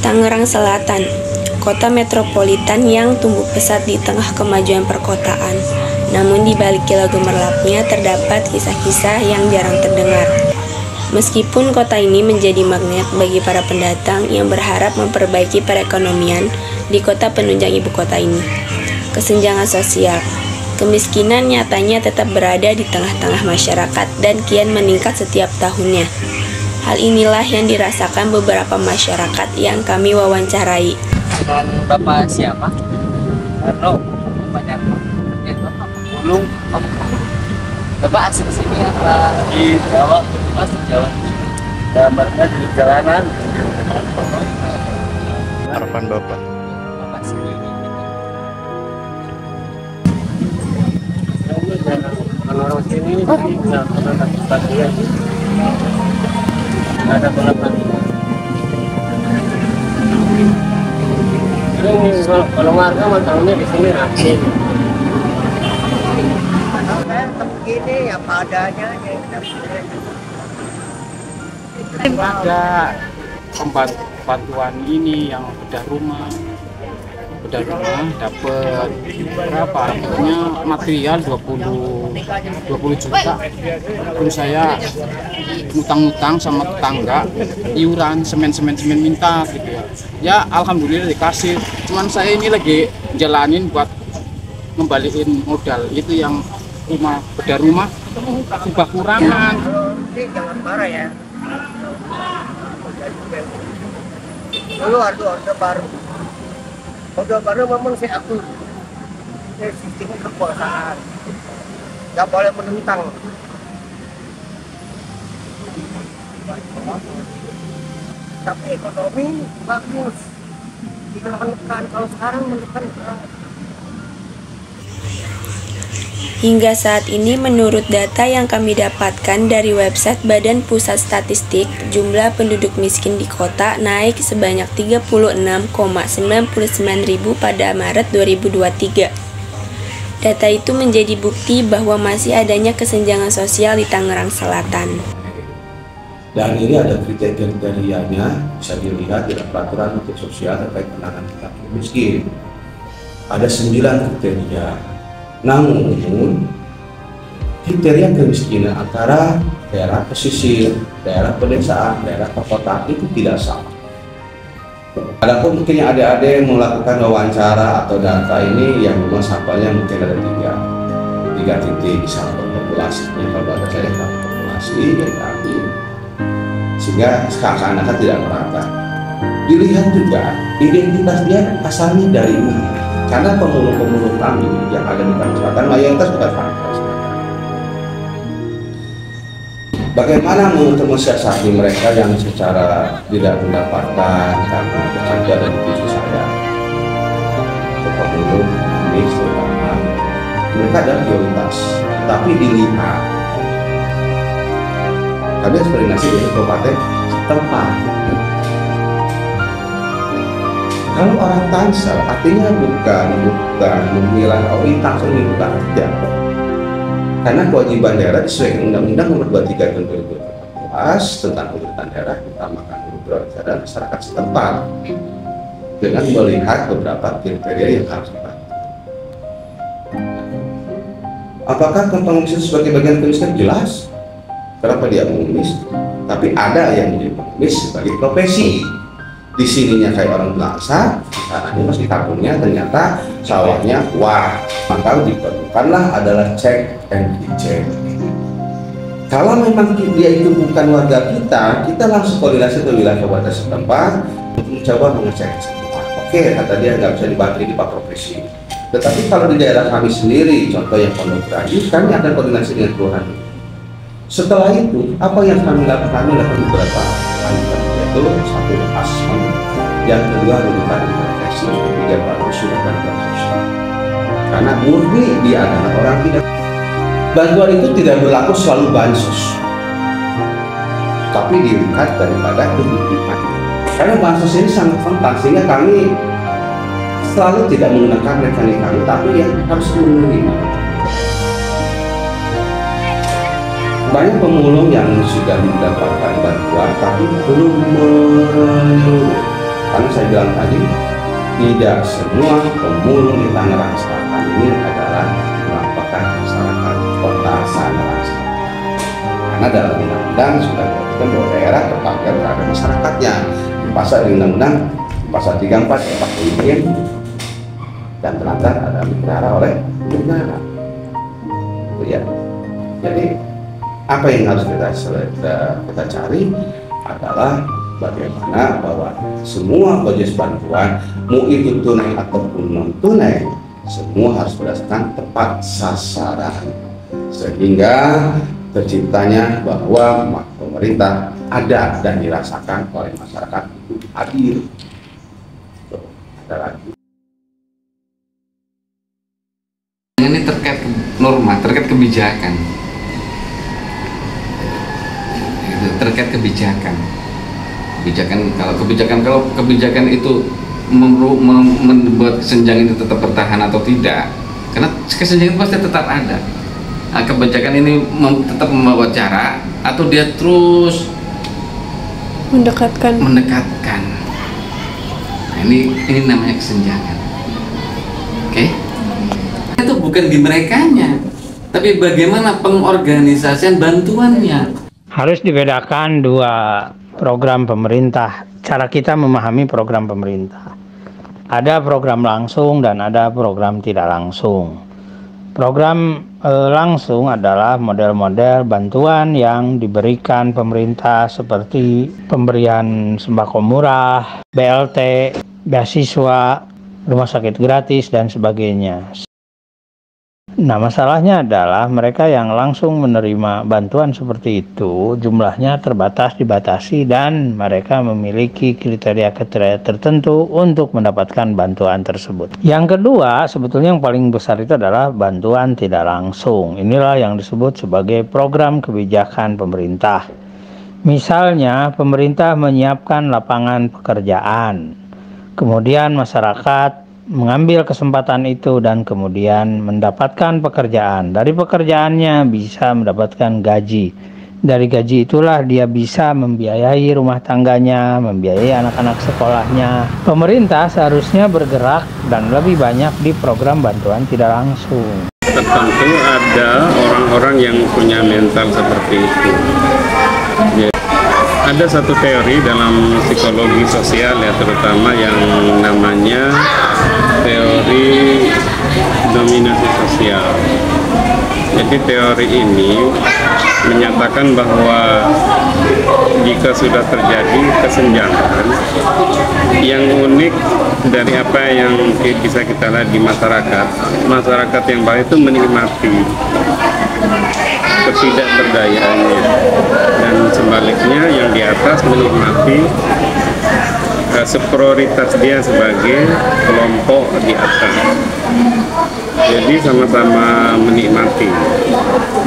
Tangerang Selatan, kota metropolitan yang tumbuh pesat di tengah kemajuan perkotaan. Namun di balik kilau gemerlapnya terdapat kisah-kisah yang jarang terdengar. Meskipun kota ini menjadi magnet bagi para pendatang yang berharap memperbaiki perekonomian di kota penunjang ibu kota ini. Kesenjangan sosial, kemiskinan nyatanya tetap berada di tengah-tengah masyarakat dan kian meningkat setiap tahunnya. Hal inilah yang dirasakan beberapa masyarakat yang kami wawancarai. Bapak siapa? Karno. Banyak. Belum. Bapak asli sini apa? Di Jawa. Mas di Jawa. Gambarnya di jalanan. Harapan Bapak. Bapak sini. Orang sini nggak pernah dapat bagian. Ada pendapat. Ini kalau warga tahunya di sini asin. Begini apa adanya Ada bantuan ini yang bedah rumah dapat berapa? Pokoknya material 20 juta. Terus saya ngutang-ngutang sama tetangga, iuran semen minta gitu ya. Ya alhamdulillah dikasih. Cuman saya ini lagi jalanin buat ngembaliin modal itu yang bedah rumah sudah kurangan. jangan marah ya. Dulu ada Orde Baru memang saya akui sistem kekuasaan nggak boleh menentang. Tapi ekonomi bagus ditekan, kalau sekarang menekan. Hingga saat ini menurut data yang kami dapatkan dari website Badan Pusat Statistik, jumlah penduduk miskin di kota naik sebanyak 36,99 ribu pada Maret 2023. Data itu menjadi bukti bahwa masih adanya kesenjangan sosial di Tangerang Selatan. Dan ini ada kriteria-kriterianya, bisa dilihat di peraturan menteri sosial terkait penanganan laki miskin. Ada 9 kriteria. Namun, kriteria kemiskinan antara daerah pesisir, daerah pedesaan, daerah perkotaan itu tidak sama. Adapun mungkin yang adik-adik melakukan wawancara atau data ini yang memang sampelnya mungkin ada tiga titik sampel populasinya. Kalau ada saya sampel populasi yang diambil, sehingga seakan-akan tidak merata. Dilihat juga identitas dia asalnya dari mana. Karena pemulung-pemulung kami yang ada di Tangerang Selatan mayoritas bukan Tangerang Selatan. Bagaimana mensiasati mereka yang secara tidak mendapatkan karena bekerja dan divisi saya, pemulung ini terutama mereka adalah prioritas, tapi dilihat kami eksperimentasi di kabupaten setempat. Kalau orang Tangsel artinya bukan memilah ini Tangsel ini bukan tidak. Karena kewajiban daerah disesuaikan Undang-Undang Nomor 23 Tahun 2014 tentang pemerintahan daerah utamakan prioritas dan masyarakat setempat dengan melihat beberapa kriteria yang harus dibantu. Apakah kantong miskin sebagai bagian kemiskinan? Jelas. Kenapa dia mengemis? Tapi ada yang menjadi pengemis sebagai profesi. Di sininya kayak orang biasa, karena masih kampungnya ternyata sawahnya wah, maka diperlukanlah adalah cek and recheck. Kalau memang dia itu bukan warga kita langsung koordinasi ke wilayah kabupaten setempat untuk mencoba mengecek semua. Oke, kata dia nggak bisa dibantu di Pak Profesi. Tetapi kalau di daerah kami sendiri, contoh yang Pondok Rayu, kami akan koordinasi dengan kelurahan. Setelah itu, apa yang kami lakukan? Kami lakukan beberapa hal, yaitu satu asesmen, yang kedua rujukan intervensi, ketiga baru sudah bantuan sosial. Karena murni dia adalah orang tidak. Bantuan itu tidak berlaku selalu bansos, tapi dilihat daripada kebutuhan. Karena bansos ini sangat rentan, sehingga kami selalu tidak menggunakan mekanik kami, tapi yang harus menerima. Banyak pemulung yang sudah mendapatkan bantuan tapi belum menyeluruh. Karena saya bilang tadi, tidak semua pemulung di Tangerang Selatan ini adalah merupakan masyarakat kota Tangerang Selatan. Karena dalam undang-undang sudah ditetapkan bahwa daerah terpaksa terhadap masyarakatnya. Di pasal di undang-undang pasal 34 tempat izin dan terlantar ada negara oleh negara. Itu ya. Jadi apa yang harus kita cari adalah bagaimana bahwa semua proses bantuan, mau itu tunai ataupun non tunai, semua harus berdasarkan tepat sasaran, sehingga terciptanya bahwa pemerintah ada dan dirasakan oleh masyarakat itu hadir. Ada lagi. Ini terkait norma, terkait kebijakan. Terkait kebijakan. Kalau kebijakan itu membuat kesenjangan itu tetap bertahan atau tidak, karena kesenjangan pasti tetap ada. Nah, kebijakan ini tetap membawa cara atau dia terus Mendekatkan. Nah, ini namanya kesenjangan. Oke? Itu bukan di merekanya, tapi bagaimana pengorganisasian bantuannya. Harus dibedakan dua program pemerintah. Cara kita memahami program pemerintah. Ada program langsung dan ada program tidak langsung. Program langsung adalah model-model bantuan yang diberikan pemerintah seperti pemberian sembako murah, BLT, beasiswa, rumah sakit gratis, dan sebagainya. Nah, masalahnya adalah mereka yang langsung menerima bantuan seperti itu jumlahnya dibatasi dan mereka memiliki kriteria-kriteria tertentu untuk mendapatkan bantuan tersebut. Yang kedua, sebetulnya yang paling besar itu adalah bantuan tidak langsung. Inilah yang disebut sebagai program kebijakan pemerintah. Misalnya, pemerintah menyiapkan lapangan pekerjaan, kemudian masyarakat mengambil kesempatan itu dan kemudian mendapatkan pekerjaan. Dari pekerjaannya bisa mendapatkan gaji. Dari gaji itulah dia bisa membiayai rumah tangganya, membiayai anak-anak sekolahnya. Pemerintah seharusnya bergerak dan lebih banyak di program bantuan tidak langsung. Tertentu ada orang-orang yang punya mental seperti itu. Ada satu teori dalam psikologi sosial ya, terutama yang namanya teori dominasi sosial. Jadi teori ini menyatakan bahwa jika sudah terjadi kesenjangan, yang unik dari apa yang bisa kita lihat di masyarakat yang bawah itu menikmati ketidakberdayaannya, dan sebaliknya yang di atas menikmati prioritas dia sebagai kelompok di atas. Jadi sama-sama menikmati.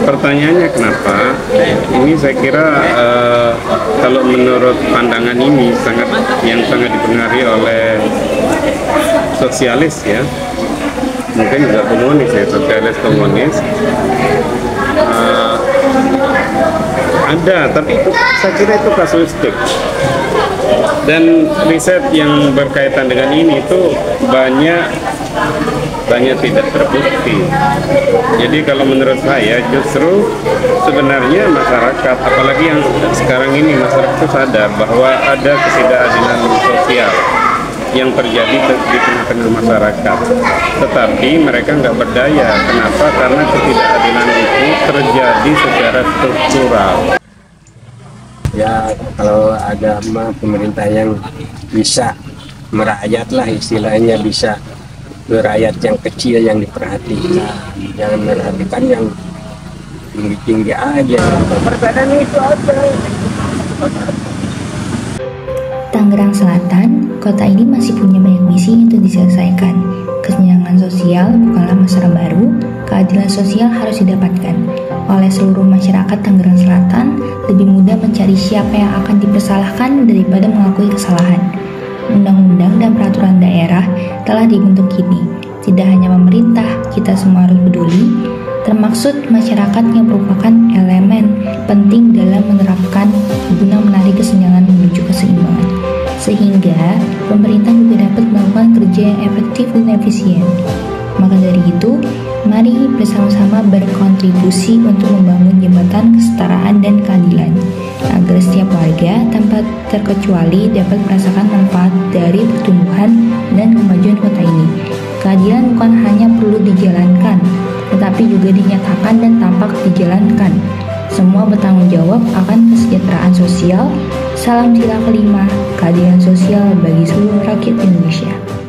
Pertanyaannya kenapa? Ini saya kira kalau menurut pandangan ini sangat dipengaruhi oleh sosialis ya, mungkin juga komunis ya, sosialis komunis. Ada, tapi saya kira itu kasuistik. Dan riset yang berkaitan dengan ini itu banyak tidak terbukti. Jadi kalau menurut saya justru sebenarnya masyarakat, apalagi yang sekarang ini masyarakat itu sadar bahwa ada ketidakadilan sosial yang terjadi di tengah-tengah masyarakat, tetapi mereka nggak berdaya. Kenapa? Karena ketidakadilan itu terjadi secara struktural. Ya, kalau ada pemerintah yang bisa merakyat lah, istilahnya bisa rakyat yang kecil yang diperhatikan, jangan memperhatikan yang tinggi-tinggi aja. Perbedaan itu aja. Tangerang Selatan, kota ini masih punya banyak misi untuk diselesaikan. Kesenjangan sosial bukanlah masalah baru, keadilan sosial harus didapatkan. Oleh seluruh masyarakat Tangerang Selatan, lebih mudah mencari siapa yang akan dipersalahkan daripada mengakui kesalahan. Undang-undang dan peraturan daerah telah dibentuk kini. Tidak hanya pemerintah, kita semua harus peduli, termaksud masyarakat yang merupakan elemen penting dalam menerapkan guna menarik kesenjangan menuju keseimbangan. sehingga pemerintah juga dapat melakukan kerja yang efektif dan efisien. Maka dari itu, mari bersama-sama berkontribusi untuk membangun jembatan kesetaraan dan keadilan, agar setiap warga tanpa terkecuali dapat merasakan manfaat dari pertumbuhan dan kemajuan kota ini. Keadilan bukan hanya perlu dijalankan, tetapi juga dinyatakan dan tampak dijalankan. Semua bertanggung jawab akan kesejahteraan sosial. Salam sila kelima, keadilan sosial bagi seluruh rakyat Indonesia.